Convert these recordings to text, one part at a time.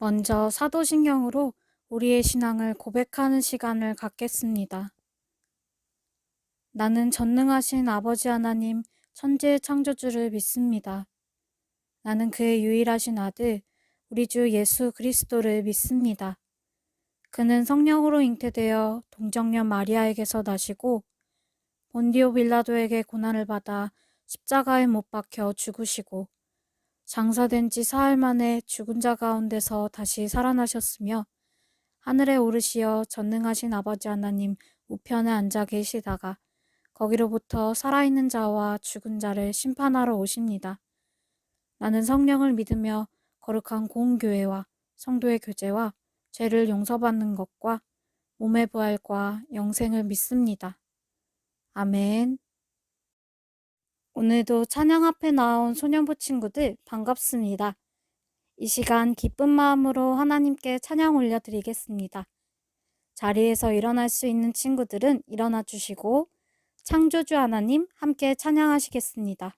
먼저 사도신경으로 우리의 신앙을 고백하는 시간을 갖겠습니다. 나는 전능하신 아버지 하나님, 천지의 창조주를 믿습니다. 나는 그의 유일하신 아들, 우리 주 예수 그리스도를 믿습니다. 그는 성령으로 잉태되어 동정녀 마리아에게서 나시고 본디오 빌라도에게 고난을 받아 십자가에 못 박혀 죽으시고 장사된 지 사흘 만에 죽은 자 가운데서 다시 살아나셨으며 하늘에 오르시어 전능하신 아버지 하나님 우편에 앉아 계시다가 거기로부터 살아있는 자와 죽은 자를 심판하러 오십니다. 나는 성령을 믿으며 거룩한 공교회와 성도의 교제와 죄를 용서받는 것과 몸의 부활과 영생을 믿습니다. 아멘. 오늘도 찬양 앞에 나온 소년부 친구들 반갑습니다. 이 시간 기쁜 마음으로 하나님께 찬양 올려드리겠습니다. 자리에서 일어날 수 있는 친구들은 일어나 주시고 창조주 하나님 함께 찬양하시겠습니다.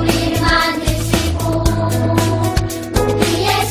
우리를 만드시고 우리의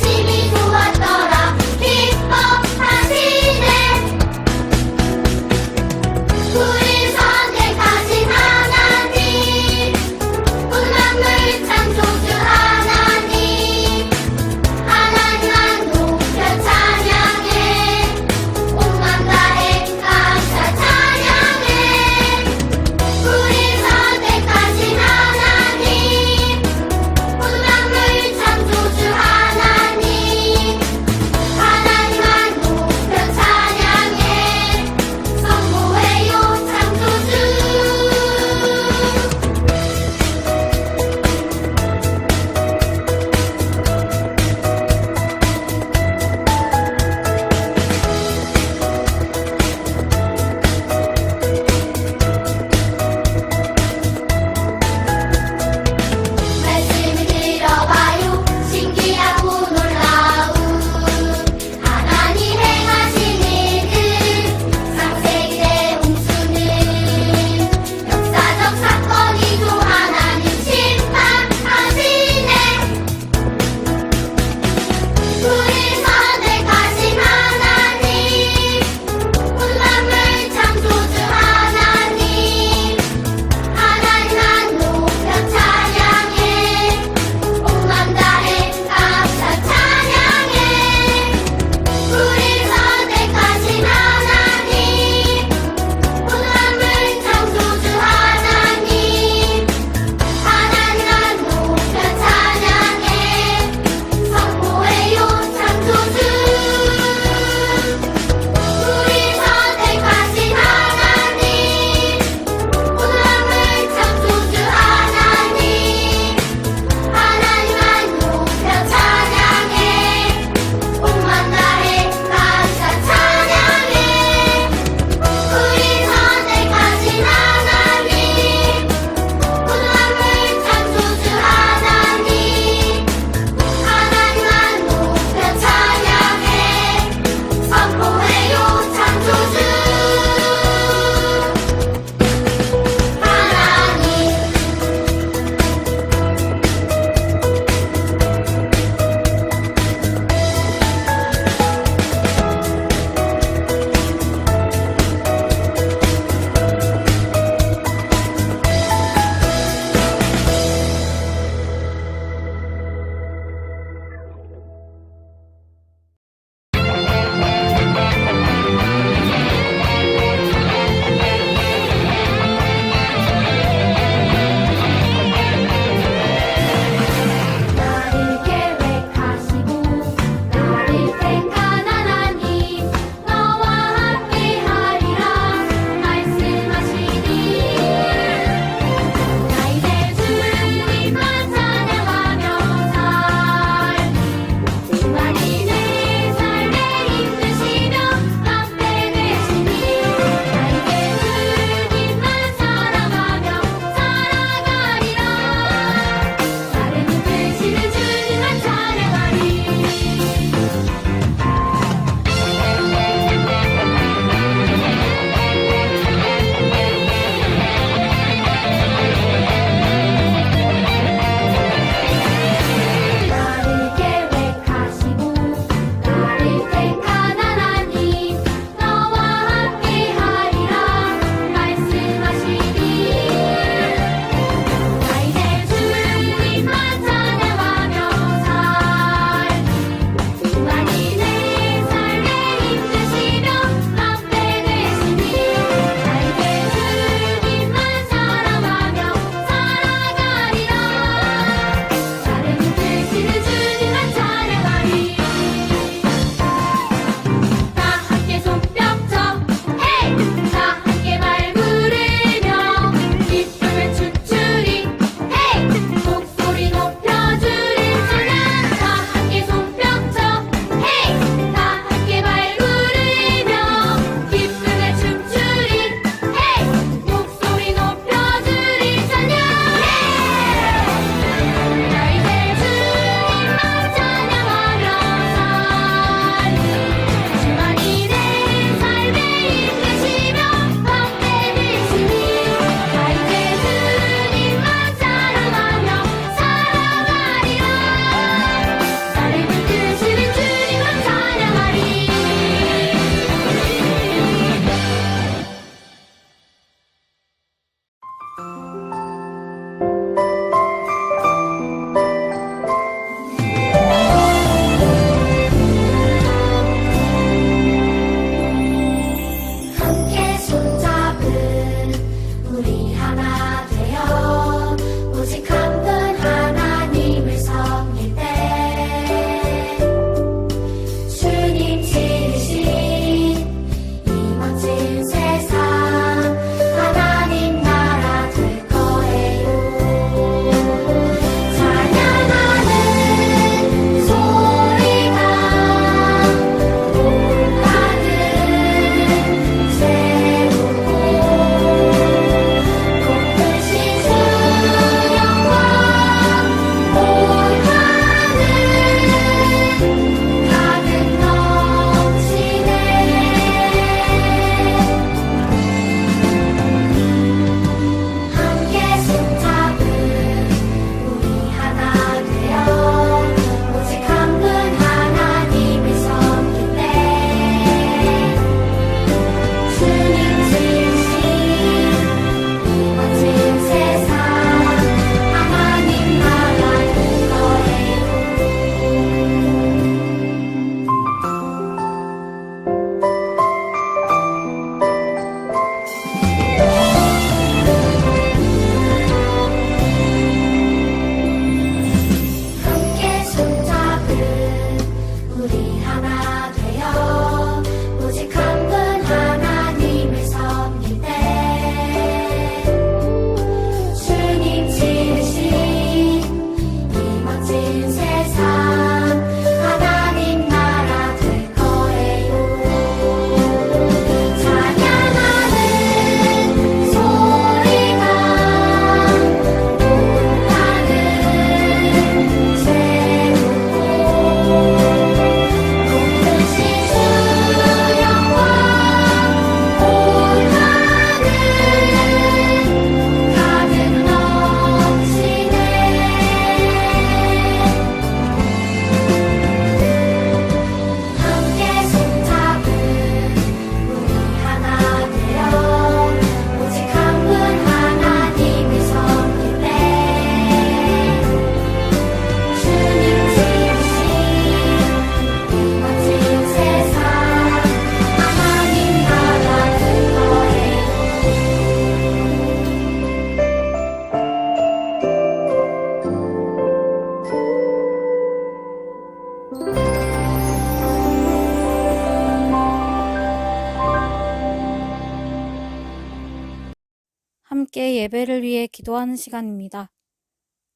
예배를 위해 기도하는 시간입니다.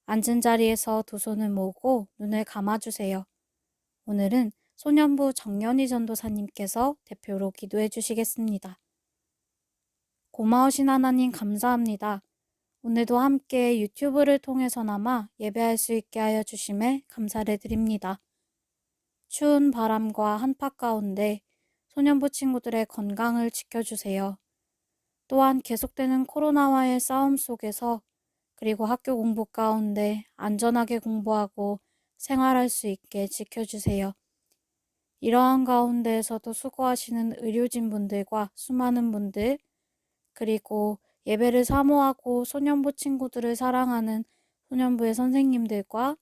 앉은 자리에서 두 손을 모으고 눈을 감아주세요. 오늘은 소년부 정연희 전도사님께서 대표로 기도해 주시겠습니다. 고마우신 하나님 감사합니다. 오늘도 함께 유튜브를 통해서나마 예배할 수 있게 하여 주심에 감사를 드립니다. 추운 바람과 한파 가운데 소년부 친구들의 건강을 지켜주세요. 또한 계속되는 코로나와의 싸움 속에서 그리고 학교 공부 가운데 안전하게 공부하고 생활할 수 있게 지켜주세요. 이러한 가운데에서도 수고하시는 의료진분들과 수많은 분들, 그리고 예배를 사모하고 소년부 친구들을 사랑하는 소년부의 선생님들과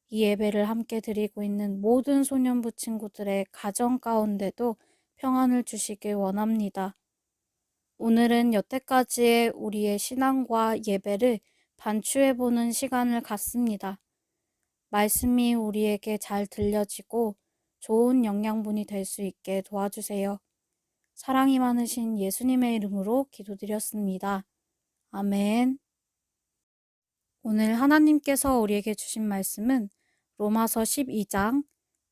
이 예배를 함께 드리고 있는 모든 소년부 친구들의 가정 가운데도 평안을 주시길 원합니다. 오늘은 여태까지의 우리의 신앙과 예배를 반추해보는 시간을 갖습니다. 말씀이 우리에게 잘 들려지고 좋은 영양분이 될 수 있게 도와주세요. 사랑이 많으신 예수님의 이름으로 기도드렸습니다. 아멘. 오늘 하나님께서 우리에게 주신 말씀은 로마서 12장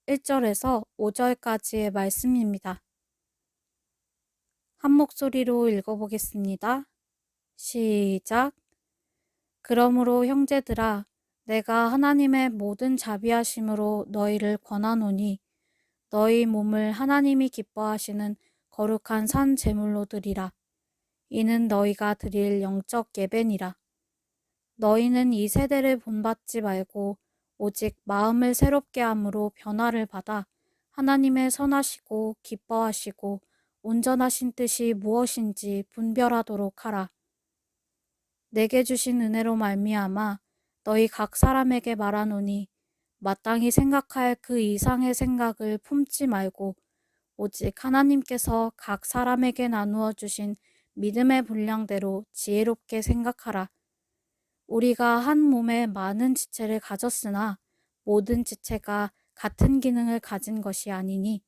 1절에서 5절까지의 말씀입니다. 한 목소리로 읽어보겠습니다. 시작. 그러므로 형제들아, 내가 하나님의 모든 자비하심으로 너희를 권하노니 너희 몸을 하나님이 기뻐하시는 거룩한 산 제물로 드리라. 이는 너희가 드릴 영적 예배니라. 너희는 이 세대를 본받지 말고 오직 마음을 새롭게 함으로 변화를 받아 하나님의 선하시고 기뻐하시고 온전하신 뜻이 무엇인지 분별하도록 하라. 내게 주신 은혜로 말미암아 너희 각 사람에게 말하노니 마땅히 생각할 그 이상의 생각을 품지 말고 오직 하나님께서 각 사람에게 나누어 주신 믿음의 분량대로 지혜롭게 생각하라. 우리가 한 몸에 많은 지체를 가졌으나 모든 지체가 같은 기능을 가진 것이 아니니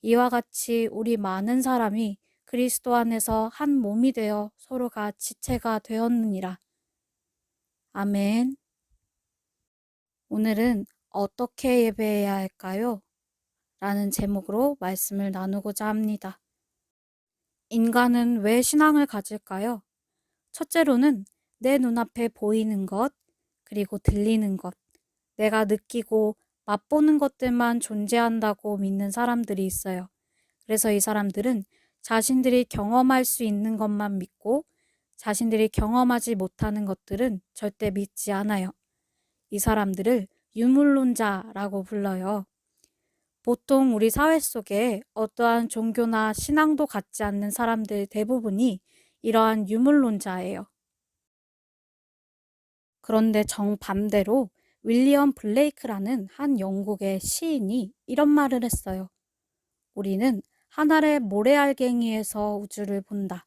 이와 같이 우리 많은 사람이 그리스도 안에서 한 몸이 되어 서로가 지체가 되었느니라. 아멘. 오늘은 어떻게 예배해야 할까요? 라는 제목으로 말씀을 나누고자 합니다. 인간은 왜 신앙을 가질까요? 첫째로는 내 눈앞에 보이는 것, 그리고 들리는 것, 내가 느끼고 맛보는 것들만 존재한다고 믿는 사람들이 있어요. 그래서 이 사람들은 자신들이 경험할 수 있는 것만 믿고 자신들이 경험하지 못하는 것들은 절대 믿지 않아요. 이 사람들을 유물론자라고 불러요. 보통 우리 사회 속에 어떠한 종교나 신앙도 갖지 않는 사람들 대부분이 이러한 유물론자예요. 그런데 정반대로 윌리엄 블레이크라는 한 영국의 시인이 이런 말을 했어요. 우리는 하늘의 모래알갱이에서 우주를 본다.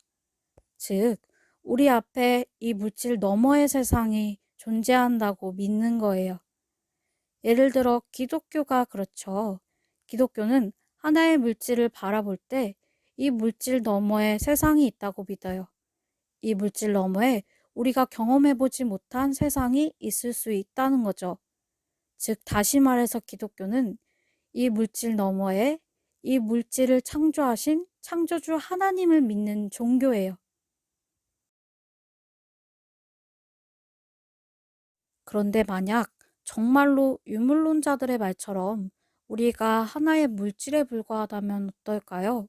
즉, 우리 앞에 이 물질 너머의 세상이 존재한다고 믿는 거예요. 예를 들어 기독교가 그렇죠. 기독교는 하나의 물질을 바라볼 때 이 물질 너머에 세상이 있다고 믿어요. 이 물질 너머에 우리가 경험해보지 못한 세상이 있을 수 있다는 거죠. 즉, 다시 말해서 기독교는 이 물질 너머에 이 물질을 창조하신 창조주 하나님을 믿는 종교예요. 그런데 만약 정말로 유물론자들의 말처럼 우리가 하나의 물질에 불과하다면 어떨까요?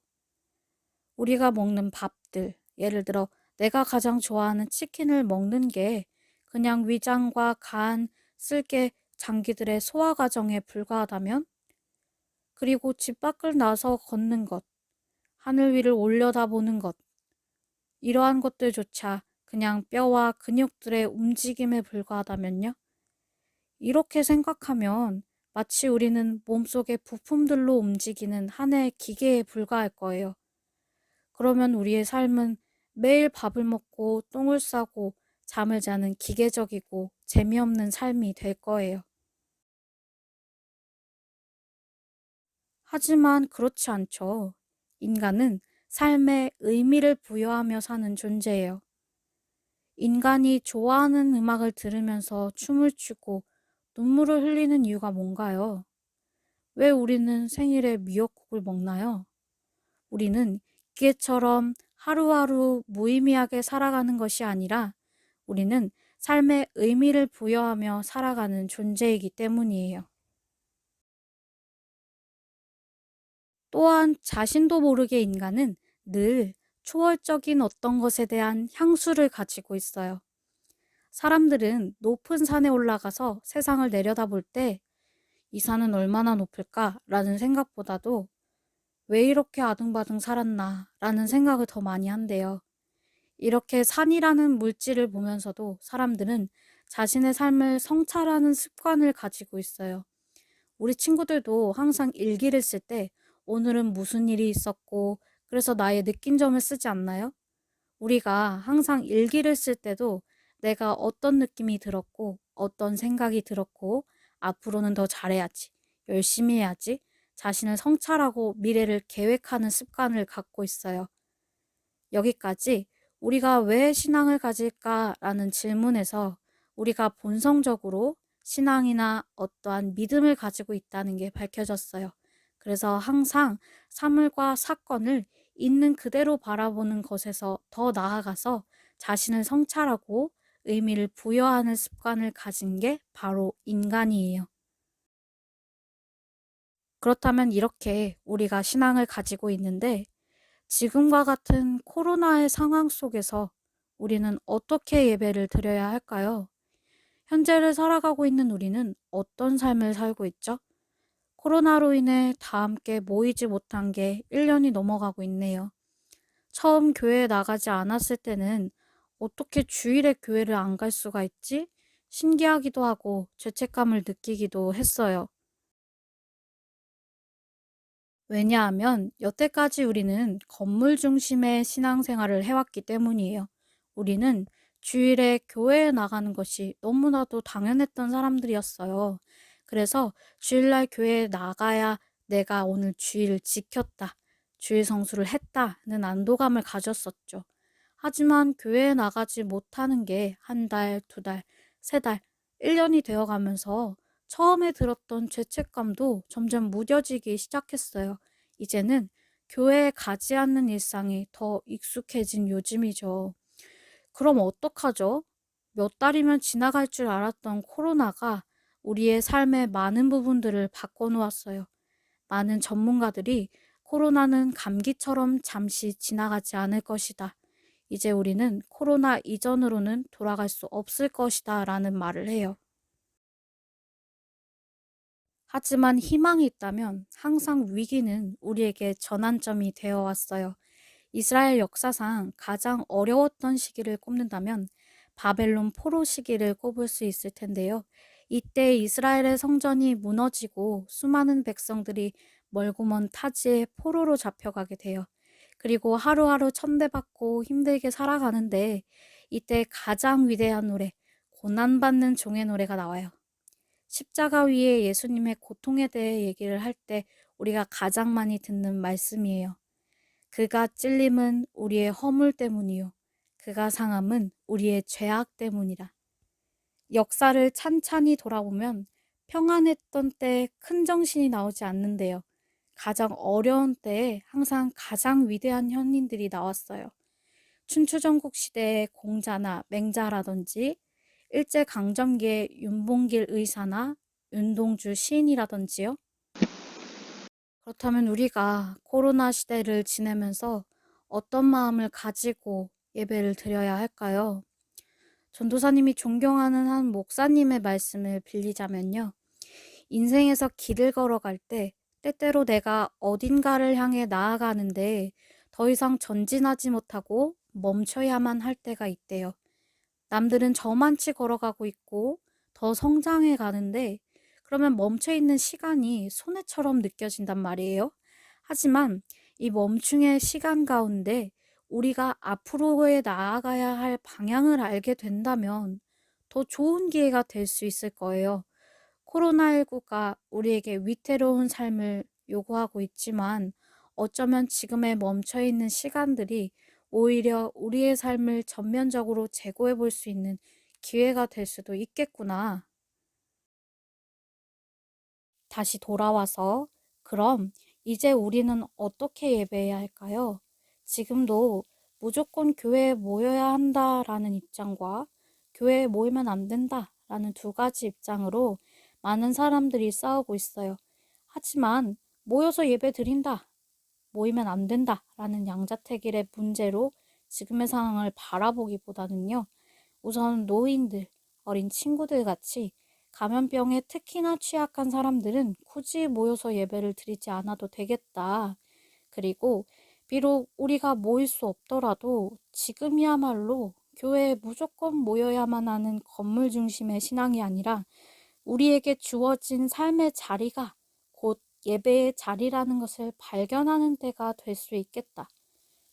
우리가 먹는 밥들, 예를 들어 내가 가장 좋아하는 치킨을 먹는 게 그냥 위장과 간, 쓸개, 장기들의 소화 과정에 불과하다면? 그리고 집 밖을 나서 걷는 것, 하늘 위를 올려다보는 것, 이러한 것들조차 그냥 뼈와 근육들의 움직임에 불과하다면요? 이렇게 생각하면 마치 우리는 몸속의 부품들로 움직이는 하나의 기계에 불과할 거예요. 그러면 우리의 삶은 매일 밥을 먹고 똥을 싸고 잠을 자는 기계적이고 재미없는 삶이 될 거예요. 하지만 그렇지 않죠. 인간은 삶에 의미를 부여하며 사는 존재예요. 인간이 좋아하는 음악을 들으면서 춤을 추고 눈물을 흘리는 이유가 뭔가요? 왜 우리는 생일에 미역국을 먹나요? 우리는 기계처럼 하루하루 무의미하게 살아가는 것이 아니라 우리는 삶에 의미를 부여하며 살아가는 존재이기 때문이에요. 또한 자신도 모르게 인간은 늘 초월적인 어떤 것에 대한 향수를 가지고 있어요. 사람들은 높은 산에 올라가서 세상을 내려다볼 때 이 산은 얼마나 높을까? 라는 생각보다도 왜 이렇게 아등바등 살았나? 라는 생각을 더 많이 한대요. 이렇게 산이라는 물질을 보면서도 사람들은 자신의 삶을 성찰하는 습관을 가지고 있어요. 우리 친구들도 항상 일기를 쓸 때 오늘은 무슨 일이 있었고 그래서 나의 느낀 점을 쓰지 않나요? 우리가 항상 일기를 쓸 때도 내가 어떤 느낌이 들었고 어떤 생각이 들었고 앞으로는 더 잘해야지, 열심히 해야지, 자신을 성찰하고 미래를 계획하는 습관을 갖고 있어요. 여기까지 우리가 왜 신앙을 가질까라는 질문에서 우리가 본성적으로 신앙이나 어떠한 믿음을 가지고 있다는 게 밝혀졌어요. 그래서 항상 사물과 사건을 있는 그대로 바라보는 것에서 더 나아가서 자신을 성찰하고 의미를 부여하는 습관을 가진 게 바로 인간이에요. 그렇다면 이렇게 우리가 신앙을 가지고 있는데 지금과 같은 코로나의 상황 속에서 우리는 어떻게 예배를 드려야 할까요? 현재를 살아가고 있는 우리는 어떤 삶을 살고 있죠? 코로나로 인해 다 함께 모이지 못한 게 1년이 넘어가고 있네요. 처음 교회에 나가지 않았을 때는 어떻게 주일에 교회를 안 갈 수가 있지? 신기하기도 하고 죄책감을 느끼기도 했어요. 왜냐하면 여태까지 우리는 건물 중심의 신앙생활을 해왔기 때문이에요. 우리는 주일에 교회에 나가는 것이 너무나도 당연했던 사람들이었어요. 그래서 주일날 교회에 나가야 내가 오늘 주일을 지켰다, 주일 성수를 했다는 안도감을 가졌었죠. 하지만 교회에 나가지 못하는 게 한 달, 두 달, 세 달, 1년이 되어가면서 처음에 들었던 죄책감도 점점 무뎌지기 시작했어요. 이제는 교회에 가지 않는 일상이 더 익숙해진 요즘이죠. 그럼 어떡하죠? 몇 달이면 지나갈 줄 알았던 코로나가 우리의 삶의 많은 부분들을 바꿔놓았어요. 많은 전문가들이 코로나는 감기처럼 잠시 지나가지 않을 것이다. 이제 우리는 코로나 이전으로는 돌아갈 수 없을 것이다 라는 말을 해요. 하지만 희망이 있다면 항상 위기는 우리에게 전환점이 되어 왔어요. 이스라엘 역사상 가장 어려웠던 시기를 꼽는다면 바벨론 포로 시기를 꼽을 수 있을 텐데요. 이때 이스라엘의 성전이 무너지고 수많은 백성들이 멀고 먼 타지에 포로로 잡혀가게 돼요. 그리고 하루하루 천대받고 힘들게 살아가는데 이때 가장 위대한 노래, 고난받는 종의 노래가 나와요. 십자가 위에 예수님의 고통에 대해 얘기를 할 때 우리가 가장 많이 듣는 말씀이에요. 그가 찔림은 우리의 허물 때문이요. 그가 상함은 우리의 죄악 때문이라. 역사를 찬찬히 돌아보면 평안했던 때에 큰 정신이 나오지 않는데요. 가장 어려운 때에 항상 가장 위대한 현인들이 나왔어요. 춘추전국 시대의 공자나 맹자라든지 일제강점기의 윤봉길 의사나 윤동주 시인이라든지요. 그렇다면 우리가 코로나 시대를 지내면서 어떤 마음을 가지고 예배를 드려야 할까요? 전도사님이 존경하는 한 목사님의 말씀을 빌리자면요. 인생에서 길을 걸어갈 때 때때로 내가 어딘가를 향해 나아가는데 더 이상 전진하지 못하고 멈춰야만 할 때가 있대요. 남들은 저만치 걸어가고 있고 더 성장해 가는데 그러면 멈춰 있는 시간이 손해처럼 느껴진단 말이에요. 하지만 이 멈춤의 시간 가운데 우리가 앞으로에 나아가야 할 방향을 알게 된다면 더 좋은 기회가 될 수 있을 거예요. 코로나19가 우리에게 위태로운 삶을 요구하고 있지만 어쩌면 지금의 멈춰 있는 시간들이 오히려 우리의 삶을 전면적으로 재고해 볼 수 있는 기회가 될 수도 있겠구나. 다시 돌아와서, 그럼 이제 우리는 어떻게 예배해야 할까요? 지금도 무조건 교회에 모여야 한다라는 입장과 교회에 모이면 안 된다라는 두 가지 입장으로 많은 사람들이 싸우고 있어요. 하지만 모여서 예배 드린다, 모이면 안 된다라는 양자택일의 문제로 지금의 상황을 바라보기보다는요. 우선 노인들, 어린 친구들 같이 감염병에 특히나 취약한 사람들은 굳이 모여서 예배를 드리지 않아도 되겠다. 그리고 비록 우리가 모일 수 없더라도 지금이야말로 교회에 무조건 모여야만 하는 건물 중심의 신앙이 아니라 우리에게 주어진 삶의 자리가 곧 예배의 자리라는 것을 발견하는 때가 될 수 있겠다.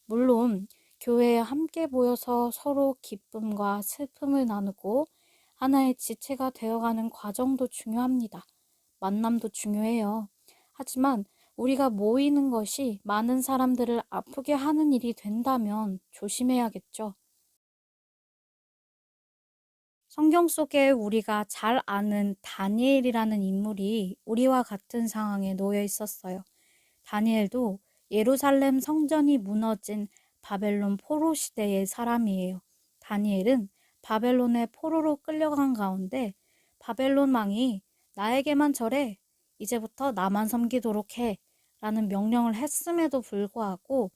물론 교회에 함께 모여서 서로 기쁨과 슬픔을 나누고 하나의 지체가 되어가는 과정도 중요합니다. 만남도 중요해요. 하지만 우리가 모이는 것이 많은 사람들을 아프게 하는 일이 된다면 조심해야겠죠. 성경 속에 우리가 잘 아는 다니엘이라는 인물이 우리와 같은 상황에 놓여 있었어요. 다니엘도 예루살렘 성전이 무너진 바벨론 포로 시대의 사람이에요. 다니엘은 바벨론의 포로로 끌려간 가운데 바벨론 왕이 나에게만 절해, 이제부터 나만 섬기도록 해 라는 명령을 했음에도 불구하고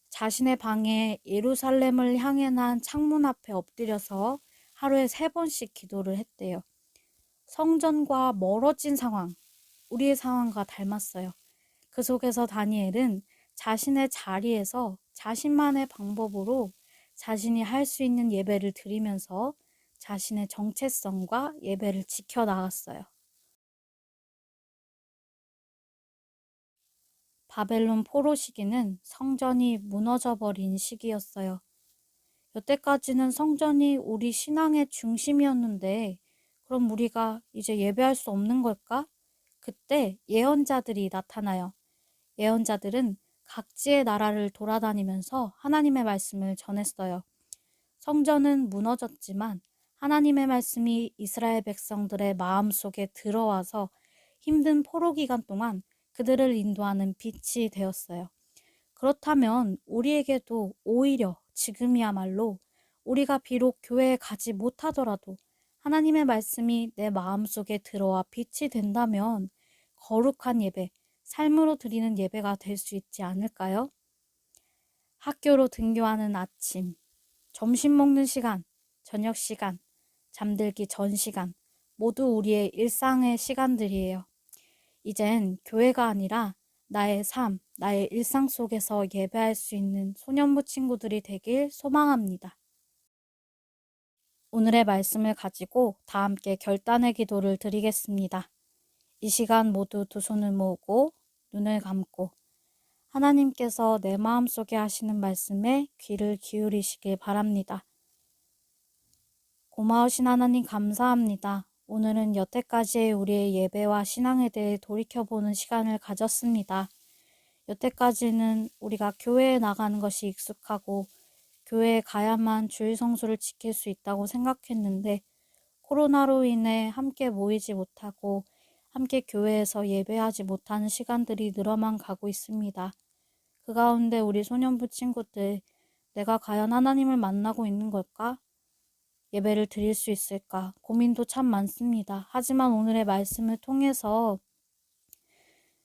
자신의 방에 예루살렘을 향해 난 창문 앞에 엎드려서 하루에 3번씩 기도를 했대요. 성전과 멀어진 상황, 우리의 상황과 닮았어요. 그 속에서 다니엘은 자신의 자리에서 자신만의 방법으로 자신이 할 수 있는 예배를 드리면서 자신의 정체성과 예배를 지켜나갔어요. 바벨론 포로 시기는 성전이 무너져버린 시기였어요. 여태까지는 성전이 우리 신앙의 중심이었는데 그럼 우리가 이제 예배할 수 없는 걸까? 그때 예언자들이 나타나요. 예언자들은 각지의 나라를 돌아다니면서 하나님의 말씀을 전했어요. 성전은 무너졌지만 하나님의 말씀이 이스라엘 백성들의 마음속에 들어와서 힘든 포로 기간 동안 그들을 인도하는 빛이 되었어요. 그렇다면 우리에게도 오히려 지금이야말로 우리가 비록 교회에 가지 못하더라도 하나님의 말씀이 내 마음속에 들어와 빛이 된다면 거룩한 예배, 삶으로 드리는 예배가 될 수 있지 않을까요? 학교로 등교하는 아침, 점심 먹는 시간, 저녁 시간, 잠들기 전 시간, 모두 우리의 일상의 시간들이에요. 이젠 교회가 아니라 나의 삶, 나의 일상 속에서 예배할 수 있는 소년부 친구들이 되길 소망합니다. 오늘의 말씀을 가지고 다 함께 결단의 기도를 드리겠습니다. 이 시간 모두 두 손을 모으고 눈을 감고 하나님께서 내 마음속에 하시는 말씀에 귀를 기울이시길 바랍니다. 고마우신 하나님 감사합니다. 오늘은 여태까지의 우리의 예배와 신앙에 대해 돌이켜보는 시간을 가졌습니다. 여태까지는 우리가 교회에 나가는 것이 익숙하고 교회에 가야만 주일 성수를 지킬 수 있다고 생각했는데 코로나로 인해 함께 모이지 못하고 함께 교회에서 예배하지 못하는 시간들이 늘어만 가고 있습니다. 그 가운데 우리 소년부 친구들, 내가 과연 하나님을 만나고 있는 걸까? 예배를 드릴 수 있을까? 고민도 참 많습니다. 하지만 오늘의 말씀을 통해서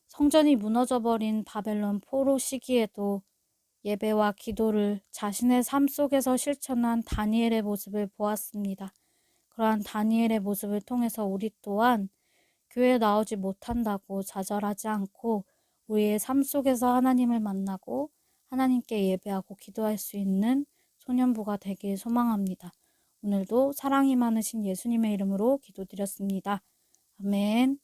성전이 무너져버린 바벨론 포로 시기에도 예배와 기도를 자신의 삶 속에서 실천한 다니엘의 모습을 보았습니다. 그러한 다니엘의 모습을 통해서 우리 또한 교회에 나오지 못한다고 좌절하지 않고 우리의 삶 속에서 하나님을 만나고 하나님께 예배하고 기도할 수 있는 소년부가 되길 소망합니다. 오늘도 사랑이 많으신 예수님의 이름으로 기도드렸습니다. 아멘.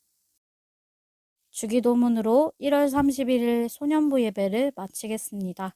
주기도문으로 1월 31일 소년부 예배를 마치겠습니다.